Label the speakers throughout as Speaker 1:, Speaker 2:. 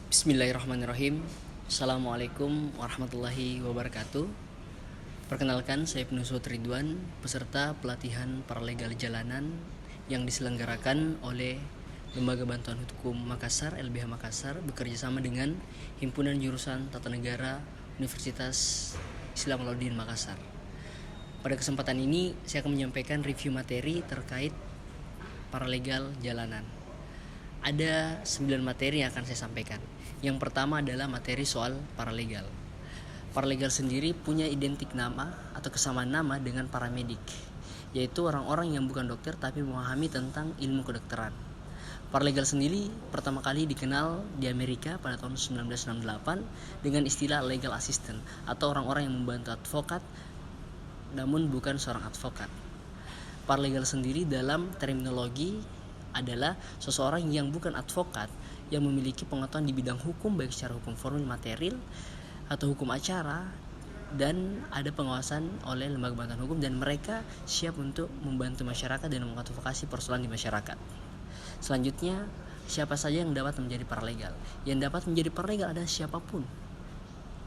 Speaker 1: Bismillahirrahmanirrahim. Assalamualaikum warahmatullahi wabarakatuh. Perkenalkan, saya Penusut Ridwan, peserta pelatihan paralegal jalanan yang diselenggarakan oleh Lembaga Bantuan Hukum Makassar, LBH Makassar, bekerjasama dengan Himpunan Jurusan Tata Negara Universitas Islam Alauddin Makassar. Pada kesempatan ini, saya akan menyampaikan review materi terkait paralegal jalanan. Ada 9 materi yang akan saya sampaikan. Yang pertama adalah materi soal paralegal. Paralegal sendiri punya identik nama atau kesamaan nama dengan paramedik, yaitu orang-orang yang bukan dokter tapi memahami tentang ilmu kedokteran. Paralegal sendiri pertama kali dikenal di Amerika pada tahun 1968 dengan istilah legal assistant atau orang-orang yang membantu advokat namun bukan seorang advokat. Paralegal sendiri dalam terminologi adalah seseorang yang bukan advokat yang memiliki pengetahuan di bidang hukum baik secara hukum formil material atau hukum acara, dan ada pengawasan oleh lembaga bantuan hukum, dan mereka siap untuk membantu masyarakat dan mengadvokasi persoalan di masyarakat. Selanjutnya, siapa saja yang dapat menjadi paralegal? Yang dapat menjadi paralegal adalah siapapun,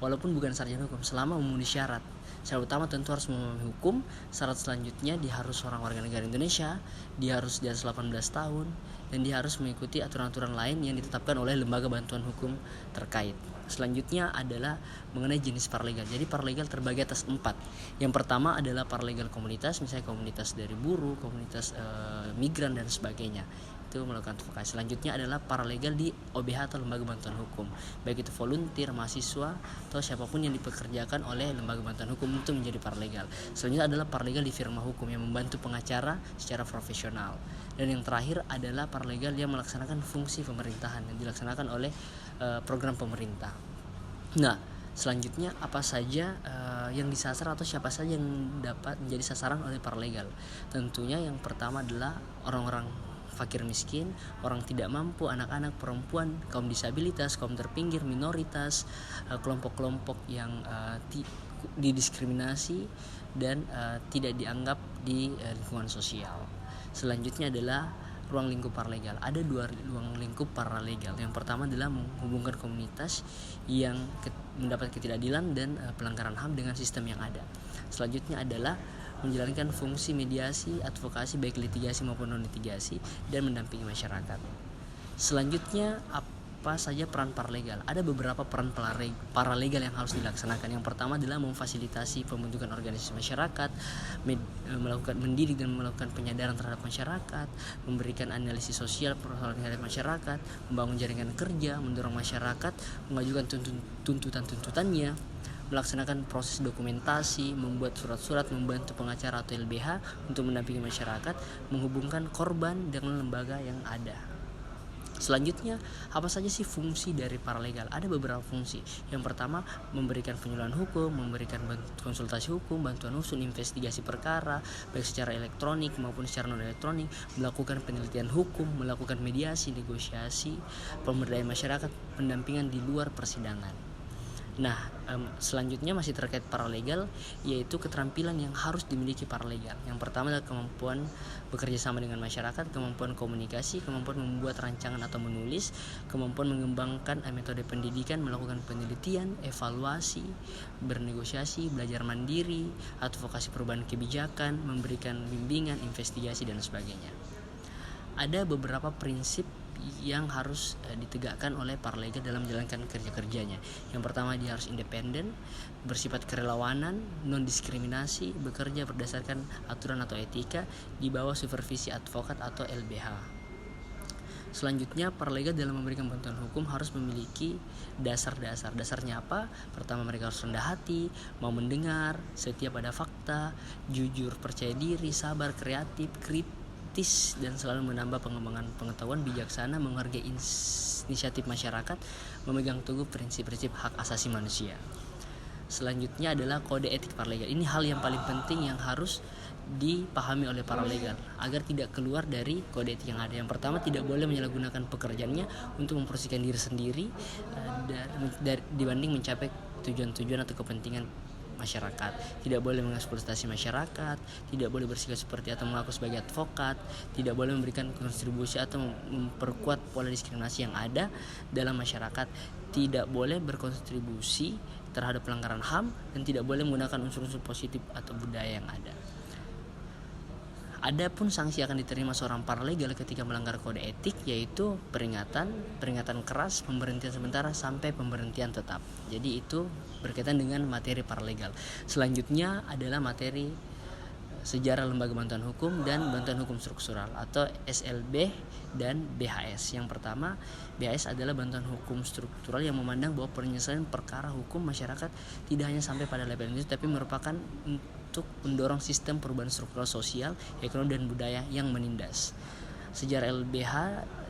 Speaker 1: walaupun bukan sarjana hukum, selama memenuhi syarat. Syarat utama tentu harus memahami hukum. Syarat selanjutnya, dia harus seorang warga negara Indonesia, dia harus di atas 18 tahun, dan dia harus mengikuti aturan-aturan lain yang ditetapkan oleh lembaga bantuan hukum terkait. Selanjutnya adalah mengenai jenis paralegal. Jadi paralegal terbagi atas 4. Yang pertama adalah paralegal komunitas, misalnya komunitas dari buruh, komunitas migran dan sebagainya, itu melakukan advokasi. Selanjutnya adalah paralegal di OBH atau lembaga bantuan hukum, baik itu volunteer, mahasiswa, atau siapapun yang dipekerjakan oleh lembaga bantuan hukum untuk menjadi paralegal. Selanjutnya adalah paralegal di firma hukum yang membantu pengacara secara profesional. Dan yang terakhir adalah paralegal yang melaksanakan fungsi pemerintahan yang dilaksanakan oleh program pemerintah. Nah, selanjutnya apa saja yang disasar atau siapa saja yang dapat menjadi sasaran oleh paralegal? Tentunya yang pertama adalah orang-orang fakir miskin, orang tidak mampu, anak-anak, perempuan, kaum disabilitas, kaum terpinggir, minoritas, kelompok-kelompok yang didiskriminasi dan tidak dianggap di lingkungan sosial. Selanjutnya adalah ruang lingkup paralegal. Ada 2 ruang lingkup paralegal. Yang pertama adalah menghubungkan komunitas yang mendapat ketidakadilan dan pelanggaran HAM dengan sistem yang ada. Selanjutnya adalah menjalankan fungsi mediasi, advokasi baik litigasi maupun non litigasi, dan mendampingi masyarakat. Selanjutnya, apa saja peran paralegal? Ada beberapa peran paralegal yang harus dilaksanakan. Yang pertama adalah memfasilitasi pembentukan organisasi masyarakat, melakukan mendidik dan melakukan penyadaran terhadap masyarakat, memberikan analisis sosial persoalan terhadap masyarakat, membangun jaringan kerja, mendorong masyarakat mengajukan tuntutan-tuntutannya, melaksanakan proses dokumentasi, membuat surat-surat, membantu pengacara atau LBH untuk mendampingi masyarakat, menghubungkan korban dengan lembaga yang ada. Selanjutnya, apa saja sih fungsi dari paralegal? Ada beberapa fungsi. Yang pertama, memberikan penyuluhan hukum, memberikan konsultasi hukum, bantuan usul, investigasi perkara, baik secara elektronik maupun secara non-elektronik, melakukan penelitian hukum, melakukan mediasi, negosiasi, pemberdayaan masyarakat, pendampingan di luar persidangan. Nah, selanjutnya masih terkait paralegal, yaitu keterampilan yang harus dimiliki paralegal. Yang pertama adalah kemampuan bekerja sama dengan masyarakat, kemampuan komunikasi, kemampuan membuat rancangan atau menulis, kemampuan mengembangkan metode pendidikan, melakukan penelitian, evaluasi, bernegosiasi, belajar mandiri, advokasi perubahan kebijakan, memberikan bimbingan, investigasi, dan sebagainya. Ada beberapa prinsip yang harus ditegakkan oleh paralegal dalam menjalankan kerja-kerjanya. Yang pertama, dia harus independen, bersifat kerelawanan, non-diskriminasi, bekerja berdasarkan aturan atau etika, di bawah supervisi advokat atau LBH. Selanjutnya, paralegal dalam memberikan bantuan hukum harus memiliki dasar-dasar. Dasarnya apa? Pertama, mereka harus rendah hati, mau mendengar, setia pada fakta, jujur, percaya diri, sabar, kreatif, kritis, dan selalu menambah pengembangan pengetahuan, bijaksana, menghargai inisiatif masyarakat, memegang teguh prinsip-prinsip hak asasi manusia. Selanjutnya adalah kode etik paralegal. Ini hal yang paling penting yang harus dipahami oleh paralegal agar tidak keluar dari kode etik yang ada. Yang pertama, tidak boleh menyalahgunakan pekerjaannya untuk mempromosikan diri sendiri dibanding mencapai tujuan-tujuan atau kepentingan masyarakat, tidak boleh mengeksploitasi masyarakat, tidak boleh bersikap seperti atau mengaku sebagai advokat, tidak boleh memberikan kontribusi atau memperkuat pola diskriminasi yang ada dalam masyarakat, tidak boleh berkontribusi terhadap pelanggaran HAM, dan tidak boleh menggunakan unsur-unsur positif atau budaya yang ada. Adapun sanksi akan diterima seorang paralegal ketika melanggar kode etik, yaitu peringatan keras, pemberhentian sementara sampai pemberhentian tetap. Jadi itu berkaitan dengan materi paralegal. Selanjutnya adalah materi sejarah lembaga bantuan hukum dan bantuan hukum struktural atau SLB dan BHS. Yang pertama, BHS adalah bantuan hukum struktural yang memandang bahwa penyelesaian perkara hukum masyarakat tidak hanya sampai pada level itu, tapi merupakan untuk mendorong sistem perubahan struktural sosial, ekonomi, dan budaya yang menindas. Sejarah LBH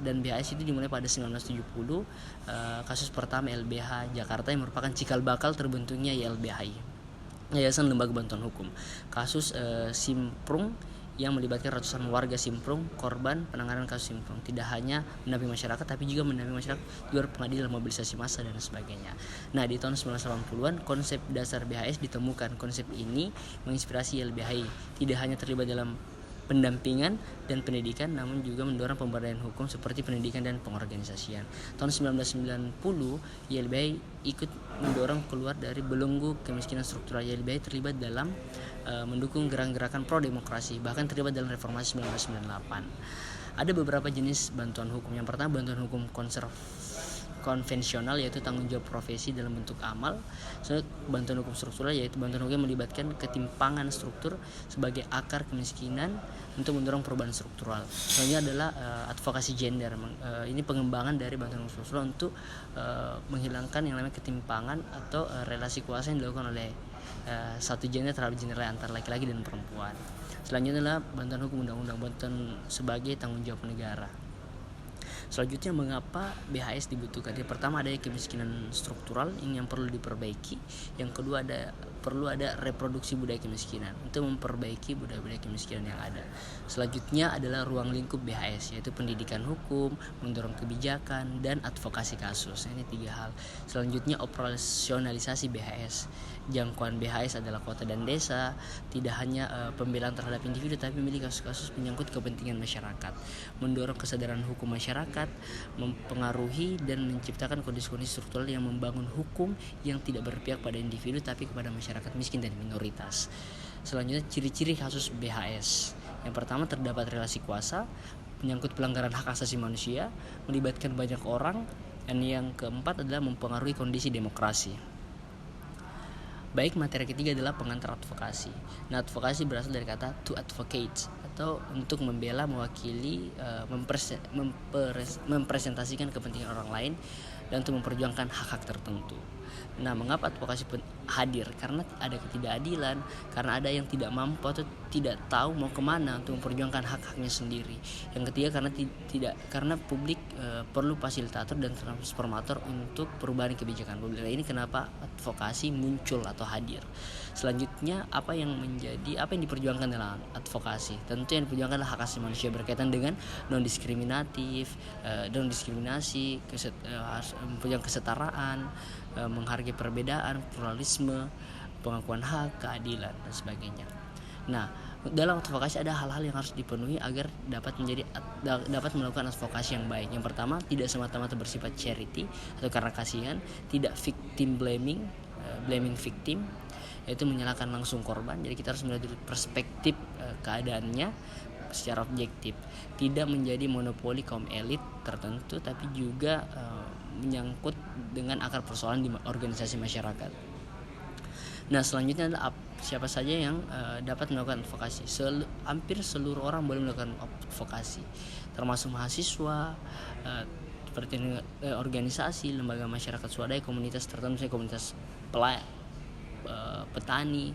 Speaker 1: dan BHS itu dimulai pada 1970. Kasus pertama LBH Jakarta yang merupakan cikal bakal terbentuknya YLBHI, Yayasan Lembaga Bantuan Hukum. Kasus Simprung yang melibatkan ratusan warga Simprung, korban penanganan kasus Simprung. Tidak hanya mendampingi masyarakat, tapi juga mendampingi masyarakat di luar pengadilan, mobilisasi massa, dan sebagainya. Nah, di tahun 1980-an konsep dasar BHS ditemukan. Konsep ini menginspirasi YLBHI, tidak hanya terlibat dalam pendampingan dan pendidikan, namun juga mendorong pemberdayaan hukum seperti pendidikan dan pengorganisasian. Tahun 1990, YLBHI ikut mendorong keluar dari belenggu kemiskinan struktural. YLBHI terlibat dalam mendukung gerakan-gerakan pro-demokrasi, bahkan terlibat dalam reformasi 1998. Ada beberapa jenis bantuan hukum. Yang pertama, bantuan hukum konvensional, yaitu tanggung jawab profesi dalam bentuk amal. Bantuan hukum struktural, yaitu bantuan hukum yang melibatkan ketimpangan struktur sebagai akar kemiskinan untuk mendorong perubahan struktural. Selanjutnya adalah advokasi gender. Ini pengembangan dari bantuan hukum struktural untuk menghilangkan yang namanya ketimpangan atau relasi kuasa yang dilakukan oleh satu gender terhadap gender lain, antara laki-laki dan perempuan. Selanjutnya adalah bantuan hukum undang-undang, bantuan sebagai tanggung jawab negara. Selanjutnya, mengapa BHS dibutuhkan? Yang pertama, ada kemiskinan struktural ini yang perlu diperbaiki. Yang kedua, perlu ada reproduksi budaya kemiskinan untuk memperbaiki budaya-budaya kemiskinan yang ada. Selanjutnya adalah ruang lingkup BHS, yaitu pendidikan hukum, mendorong kebijakan, dan advokasi kasus. Ini 3 hal. Selanjutnya, operasionalisasi BHS. Jangkauan BHS adalah kota dan desa, tidak hanya pembelaan terhadap individu, tapi memilih kasus-kasus menyangkut kepentingan masyarakat, mendorong kesadaran hukum masyarakat, mempengaruhi dan menciptakan kondisi-kondisi struktural yang membangun hukum yang tidak berpihak pada individu tapi kepada masyarakat miskin dan minoritas. Selanjutnya, ciri-ciri kasus BHS. Yang pertama, terdapat relasi kuasa, menyangkut pelanggaran hak asasi manusia, melibatkan banyak orang, dan yang keempat adalah mempengaruhi kondisi demokrasi. Baik, materi ketiga adalah pengantar advokasi. Nah, advokasi berasal dari kata to advocate, atau untuk membela, mewakili, mempresentasikan kepentingan orang lain, dan untuk memperjuangkan hak-hak tertentu. Nah, mengapa advokasi hadir? Karena ada ketidakadilan, karena ada yang tidak mampu atau tidak tahu mau kemana untuk memperjuangkan hak-haknya sendiri. Yang ketiga, karena publik perlu fasilitator dan transformator untuk perubahan kebijakan publik. Nah, ini kenapa advokasi muncul atau hadir. Selanjutnya, apa yang diperjuangkan dalam advokasi? Tentu yang diperjuangkan adalah hak asasi manusia berkaitan dengan non-diskriminasi, memperjuangkan kesetaraan, menghargai perbedaan, pluralisme, pengakuan hak, keadilan, dan sebagainya. Nah, dalam advokasi ada hal-hal yang harus dipenuhi agar dapat melakukan advokasi yang baik. Yang pertama, tidak semata-mata bersifat charity atau karena kasihan, tidak victim blaming victim, yaitu menyalahkan langsung korban. Jadi kita harus melihat dari perspektif keadaannya secara objektif, tidak menjadi monopoli kaum elit tertentu, tapi juga menyangkut dengan akar persoalan di organisasi masyarakat. Nah, selanjutnya adalah siapa saja yang dapat melakukan advokasi. Hampir seluruh orang boleh melakukan advokasi, termasuk mahasiswa, seperti organisasi, lembaga masyarakat swadaya, komunitas tertentu, misalnya komunitas petani,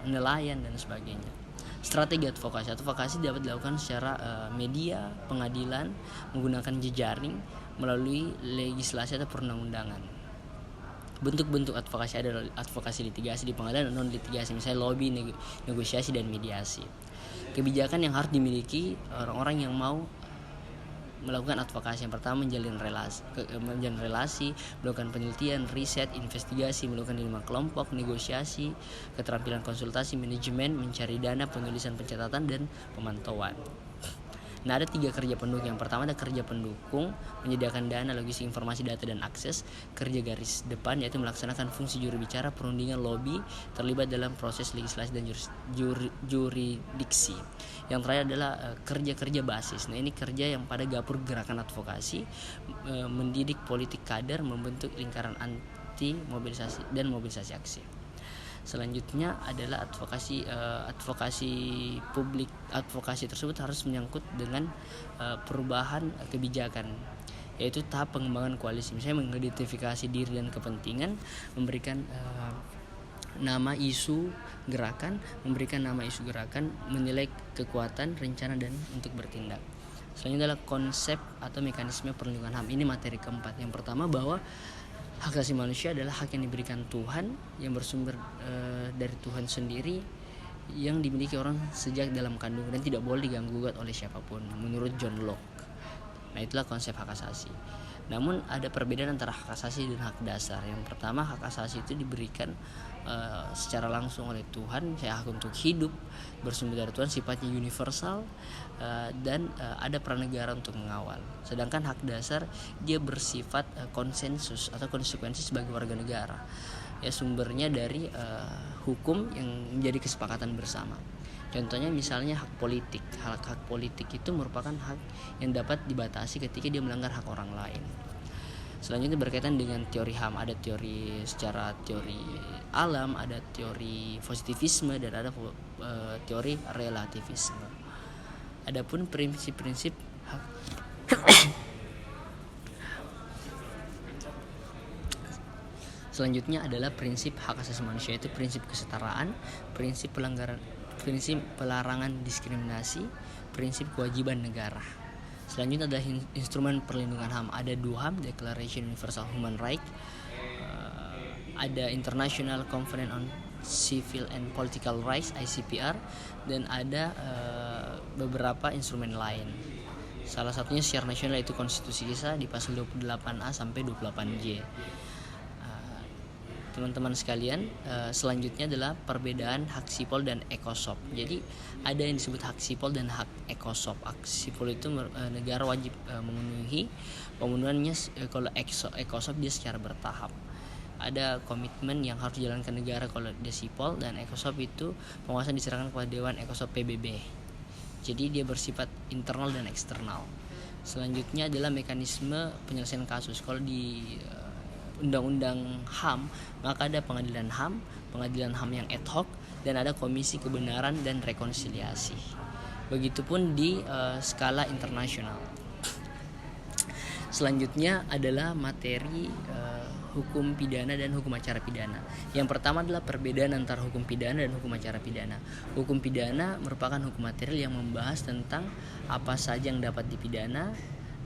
Speaker 1: nelayan, dan sebagainya. Strategi advokasi dapat dilakukan secara media, pengadilan, menggunakan jejaring, melalui legislasi atau perundang-undangan. Bentuk-bentuk advokasi adalah advokasi litigasi di pengadilan dan non-litigasi, misalnya lobby, negosiasi, dan mediasi. Kebijakan yang harus dimiliki orang-orang yang mau melakukan advokasi. Yang pertama menjalin relasi, melakukan penelitian, riset, investigasi, melakukan 5 kelompok, negosiasi, keterampilan konsultasi, manajemen, mencari dana, penulisan, pencatatan, dan pemantauan. Nah, ada 3 kerja pendukung. Yang pertama ada kerja pendukung, menyediakan dana, logistik, informasi, data, dan akses. Kerja garis depan yaitu melaksanakan fungsi juru bicara, perundingan, lobby, terlibat dalam proses legislasi dan jurisdiksi. Yang terakhir adalah kerja-kerja basis. Nah, ini kerja yang pada gapur gerakan advokasi, mendidik politik kader, membentuk lingkaran anti mobilisasi dan mobilisasi aksi. Selanjutnya adalah advokasi publik. Advokasi tersebut harus menyangkut dengan perubahan kebijakan, yaitu tahap pengembangan koalisi, misalnya mengidentifikasi diri dan kepentingan, memberikan nama isu gerakan, menilai kekuatan, rencana, dan untuk bertindak. Selanjutnya adalah konsep atau mekanisme perlindungan HAM. Ini materi keempat. Yang pertama bahwa hak asasi manusia adalah hak yang diberikan Tuhan, yang bersumber dari Tuhan sendiri, yang dimiliki orang sejak dalam kandungan dan tidak boleh diganggu-gugat oleh siapapun, menurut John Locke. Nah, itulah konsep hak asasi. Namun ada perbedaan antara hak asasi dan hak dasar. Yang pertama, hak asasi itu diberikan secara langsung oleh Tuhan, hak untuk hidup, bersumber dari Tuhan, sifatnya universal, dan ada peran negara untuk mengawal. Sedangkan hak dasar dia bersifat konsensus atau konsekuensi sebagai warga negara, ya sumbernya dari hukum yang menjadi kesepakatan bersama. Contohnya misalnya hak politik. Hak politik itu merupakan hak yang dapat dibatasi ketika dia melanggar hak orang lain. Selanjutnya berkaitan dengan teori HAM, ada teori alam, ada teori positivisme, dan ada teori relativisme. Adapun prinsip-prinsip hak selanjutnya adalah prinsip hak asasi manusia, itu prinsip kesetaraan, prinsip pelarangan diskriminasi, prinsip kewajiban negara. Selanjutnya adalah instrumen perlindungan HAM. Ada 2 HAM, Declaration Universal Human Rights, ada International Conference on Civil and Political Rights (ICPR), dan ada beberapa instrumen lain. Salah satunya secara nasional yaitu Konstitusi kita di pasal 28A sampai 28J. Teman-teman sekalian, selanjutnya adalah perbedaan hak sipol dan ekosop. Jadi ada yang disebut hak sipol dan hak ekosop. Hak sipol itu negara wajib memenuhi pemenuhannya. Kalau ekosop dia secara bertahap. Ada komitmen yang harus dijalankan negara kalau dia sipol, dan ekosop itu penguasaan diserahkan kepada Dewan Ekosop PBB. Jadi dia bersifat internal dan eksternal. Selanjutnya adalah mekanisme penyelesaian kasus. Kalau di Undang-Undang HAM, maka ada pengadilan HAM yang ad hoc, dan ada komisi kebenaran dan rekonsiliasi. Begitupun di skala internasional. Selanjutnya adalah materi hukum pidana dan hukum acara pidana. Yang pertama adalah perbedaan antara hukum pidana dan hukum acara pidana. Hukum pidana merupakan hukum material yang membahas tentang apa saja yang dapat dipidana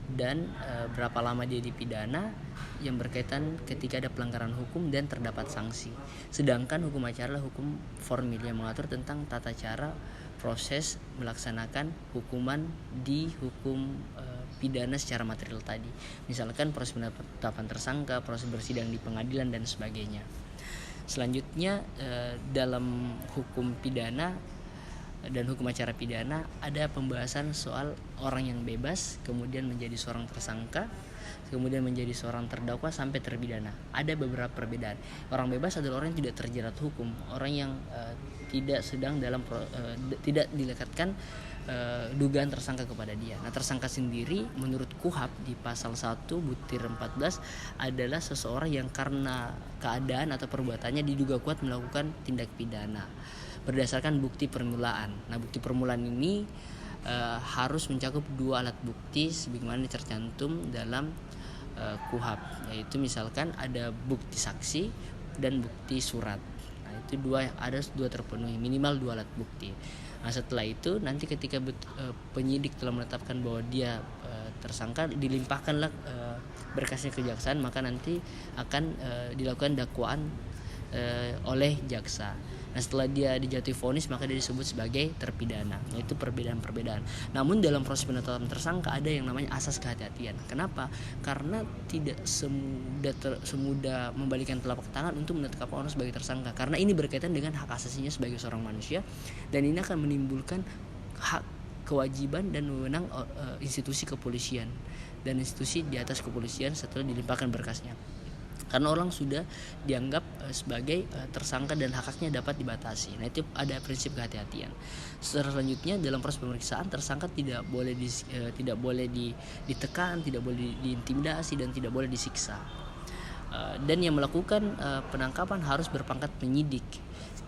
Speaker 1: dan berapa lama dia dipidana, yang berkaitan ketika ada pelanggaran hukum dan terdapat sanksi. Sedangkan hukum acara adalah hukum formil yang mengatur tentang tata cara proses melaksanakan hukuman di hukum pidana secara material tadi. Misalkan proses penetapan tersangka, proses bersidang di pengadilan, dan sebagainya. Selanjutnya dalam hukum pidana dan hukum acara pidana ada pembahasan soal orang yang bebas, kemudian menjadi seorang tersangka, kemudian menjadi seorang terdakwa sampai terpidana. Ada beberapa perbedaan. Orang bebas adalah orang yang tidak terjerat hukum, orang yang tidak sedang tidak dilekatkan dugaan tersangka kepada dia. Nah, tersangka sendiri menurut KUHAP di pasal 1 butir 14 adalah seseorang yang karena keadaan atau perbuatannya diduga kuat melakukan tindak pidana berdasarkan bukti permulaan. Nah, bukti permulaan ini harus mencakup 2 alat bukti sebagaimana tercantum dalam KUHAP, yaitu misalkan ada bukti saksi dan bukti surat. Nah, itu ada dua terpenuhi, minimal 2 alat bukti. Nah, setelah itu nanti ketika penyidik telah menetapkan bahwa dia tersangka, dilimpahkanlah berkasnya ke kejaksaan, maka nanti akan dilakukan dakwaan oleh jaksa. Nah, setelah dia dijatuhi vonis maka dia disebut sebagai terpidana. Nah, itu perbedaan-perbedaan. Namun dalam proses penetapan tersangka ada yang namanya asas kehati-hatian. Kenapa? Karena tidak semudah membalikan telapak tangan untuk menetapkan orang sebagai tersangka, karena ini berkaitan dengan hak asasinya sebagai seorang manusia, dan ini akan menimbulkan hak, kewajiban dan wewenang institusi kepolisian dan institusi di atas kepolisian setelah dilimpahkan berkasnya. Karena orang sudah dianggap sebagai tersangka dan hak-haknya dapat dibatasi. Nah, itu ada prinsip kehati-hatian. Selanjutnya dalam proses pemeriksaan tersangka tidak boleh ditekan, tidak boleh diintimidasi, dan tidak boleh disiksa. Dan yang melakukan penangkapan harus berpangkat penyidik.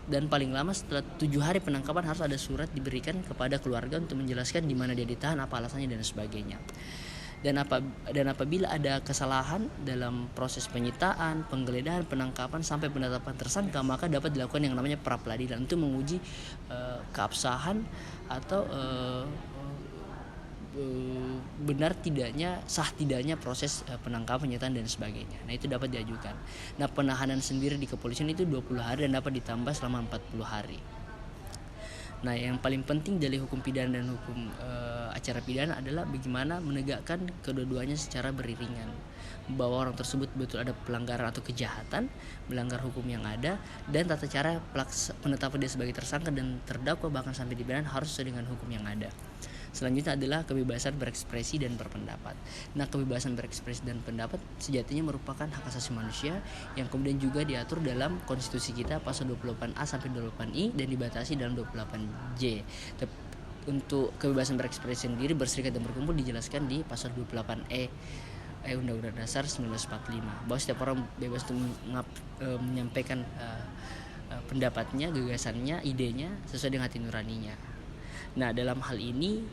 Speaker 1: Dan paling lama setelah 7 hari penangkapan harus ada surat diberikan kepada keluarga untuk menjelaskan di mana dia ditahan, apa alasannya, dan sebagainya. Dan apabila ada kesalahan dalam proses penyitaan, penggeledahan, penangkapan sampai penetapan tersangka, maka dapat dilakukan yang namanya pra peradilan untuk menguji keabsahan atau benar tidaknya, sah tidaknya proses penangkapan, penyitaan, dan sebagainya. Nah, itu dapat diajukan. Nah, penahanan sendiri di kepolisian itu 20 hari dan dapat ditambah selama 40 hari. Nah, yang paling penting dari hukum pidana dan hukum acara pidana adalah bagaimana menegakkan kedua-duanya secara beriringan, bahwa orang tersebut betul ada pelanggaran atau kejahatan, melanggar hukum yang ada, dan tata cara penetapan dia sebagai tersangka dan terdakwa bahkan sampai dipidana harus sesuai dengan hukum yang ada. Selanjutnya adalah kebebasan berekspresi dan berpendapat. Nah, kebebasan berekspresi dan pendapat sejatinya merupakan hak asasi manusia yang kemudian juga diatur dalam konstitusi kita pasal 28A sampai 28I dan dibatasi dalam 28J. Untuk kebebasan berekspresi sendiri, berserikat dan berkumpul dijelaskan di pasal 28E Undang-Undang Dasar 1945, bahwa setiap orang bebas untuk menyampaikan pendapatnya, gagasannya, idenya sesuai dengan hati nuraninya. Nah, dalam hal ini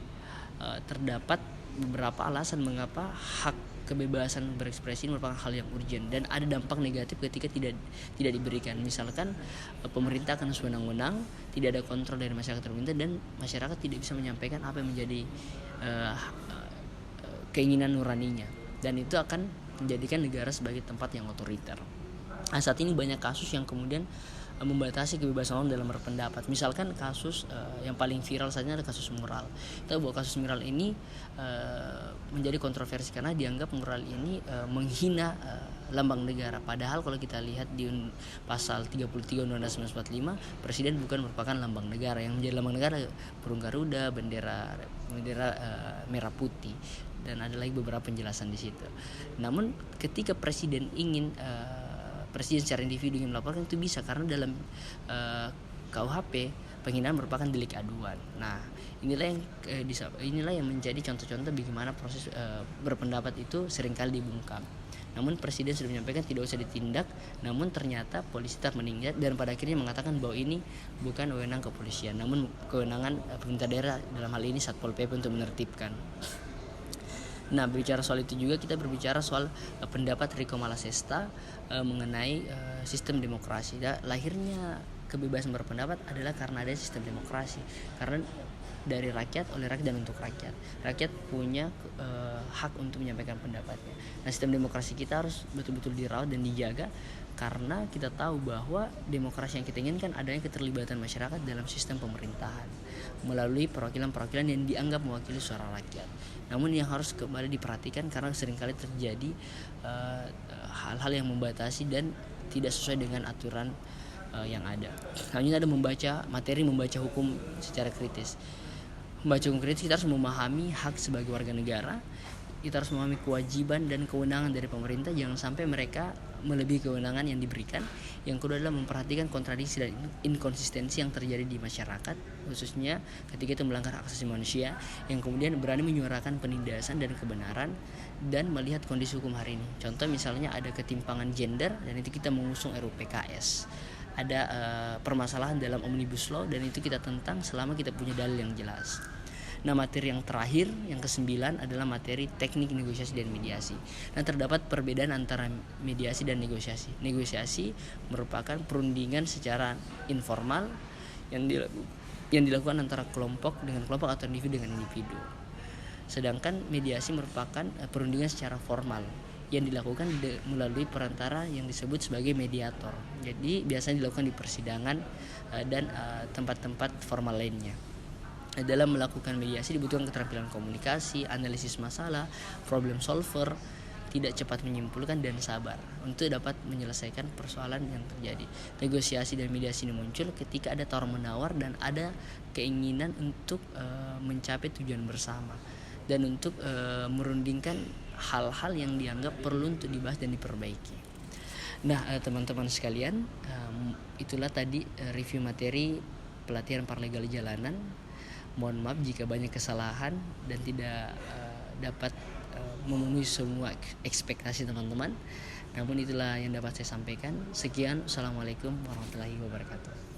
Speaker 1: terdapat beberapa alasan mengapa hak kebebasan berekspresi merupakan hal yang urgent dan ada dampak negatif ketika tidak diberikan. Misalkan pemerintah akan sewenang-wenang, tidak ada kontrol dari masyarakat terminta, dan masyarakat tidak bisa menyampaikan apa yang menjadi keinginan nuraninya, dan itu akan menjadikan negara sebagai tempat yang otoriter. Nah, saat ini banyak kasus yang kemudian membatasi kebebasan orang dalam berpendapat. Misalkan kasus yang paling viral saja adalah kasus mural. Kita bahwa kasus mural ini menjadi kontroversi karena dianggap mural ini menghina lambang negara. Padahal kalau kita lihat di pasal 33 Undang-Undang 1945, presiden bukan merupakan lambang negara. Yang menjadi lambang negara burung Garuda, bendera merah putih, dan ada lagi beberapa penjelasan di situ. Namun ketika presiden ingin presiden secara individu ingin melaporkan, itu bisa karena dalam KUHP penghinaan merupakan delik aduan. Nah, inilah yang menjadi contoh-contoh bagaimana proses berpendapat itu seringkali dibungkam. Namun presiden sudah menyampaikan tidak usah ditindak, namun ternyata polisi tetap menindak dan pada akhirnya mengatakan bahwa ini bukan wewenang kepolisian, namun kewenangan pemerintah daerah, dalam hal ini Satpol PP, untuk menertibkan. Nah, berbicara soal itu juga kita berbicara soal pendapat Rico Malasesta mengenai sistem demokrasi. Lahirnya kebebasan berpendapat adalah karena ada sistem demokrasi, karena dari rakyat, oleh rakyat, dan untuk rakyat. Rakyat punya hak untuk menyampaikan pendapatnya. Nah, sistem demokrasi kita harus betul-betul dirawat dan dijaga, karena kita tahu bahwa demokrasi yang kita inginkan adanya keterlibatan masyarakat dalam sistem pemerintahan melalui perwakilan-perwakilan yang dianggap mewakili suara rakyat. Namun yang harus kembali diperhatikan karena seringkali terjadi hal-hal yang membatasi dan tidak sesuai dengan aturan yang ada. Selanjutnya ada membaca hukum secara kritis. Membaca hukum kritis, kita harus memahami hak sebagai warga negara. Kita harus memahami kewajiban dan kewenangan dari pemerintah, jangan sampai mereka melebihi kewenangan yang diberikan. Yang kedua adalah memperhatikan kontradiksi dan inkonsistensi yang terjadi di masyarakat, khususnya ketika itu melanggar hak asasi manusia, yang kemudian berani menyuarakan penindasan dan kebenaran dan melihat kondisi hukum hari ini. Contoh misalnya ada ketimpangan gender, dan itu kita mengusung RUU PKS. Ada permasalahan dalam Omnibus Law, dan itu kita tentang selama kita punya dalil yang jelas. Nah, materi yang terakhir, yang ke-9 adalah materi teknik negosiasi dan mediasi. Nah, terdapat perbedaan antara mediasi dan negosiasi. Negosiasi merupakan perundingan secara informal yang dilakukan antara kelompok dengan kelompok atau individu dengan individu. Sedangkan mediasi merupakan perundingan secara formal yang dilakukan melalui perantara yang disebut sebagai mediator. Jadi biasanya dilakukan di persidangan dan tempat-tempat formal lainnya. Dalam melakukan mediasi dibutuhkan keterampilan komunikasi, analisis masalah, problem solver, tidak cepat menyimpulkan, dan sabar untuk dapat menyelesaikan persoalan yang terjadi. Negosiasi dan mediasi ini muncul ketika ada tawar-menawar dan ada keinginan untuk mencapai tujuan bersama dan untuk merundingkan hal-hal yang dianggap perlu untuk dibahas dan diperbaiki. Nah, teman-teman sekalian, itulah tadi review materi pelatihan paralegal jalanan. Mohon maaf jika banyak kesalahan dan tidak dapat memenuhi semua ekspektasi teman-teman. Namun itulah yang dapat saya sampaikan. Sekian, assalamualaikum warahmatullahi wabarakatuh.